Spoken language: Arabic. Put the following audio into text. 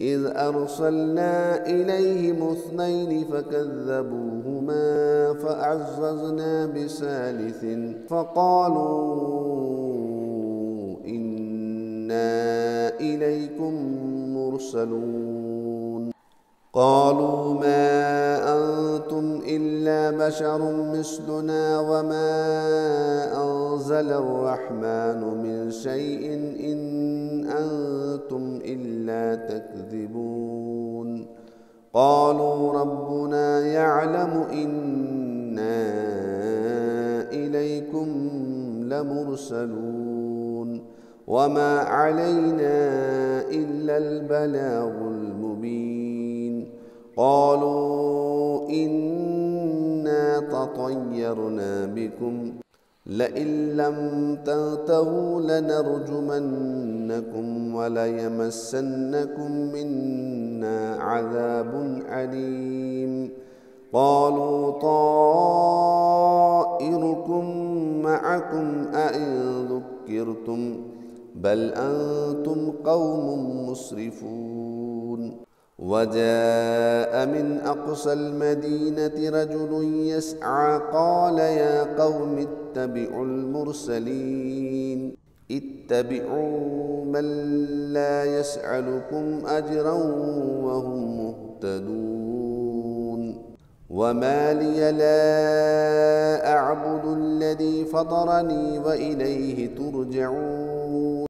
إذ أرسلنا إليهم اثنين فكذبوهما فعززنا بثالث فقالوا إنا إليكم مرسلون. قالوا ما أنتم إلا بشر مثلنا وما أنزل الرحمن من شيء إن أنتم إلا تكذبون. قالوا ربنا يعلم إنا إليكم لمرسلون وما علينا إلا البلاغ المبين. قالوا إنا تطيرنا بكم لئن لم تنتهوا لنرجمنكم وليمسنكم منا عذاب أليم. قالوا طائركم معكم أئن ذكرتم بل أنتم قوم مسرفون. وجاء من أقصى المدينة رجل يسعى قال يا قوم اتبعوا المرسلين اتبعوا من لا يسألكم أجرا وهم مهتدون. وما لي لا أعبد الذي فطرني وإليه ترجعون.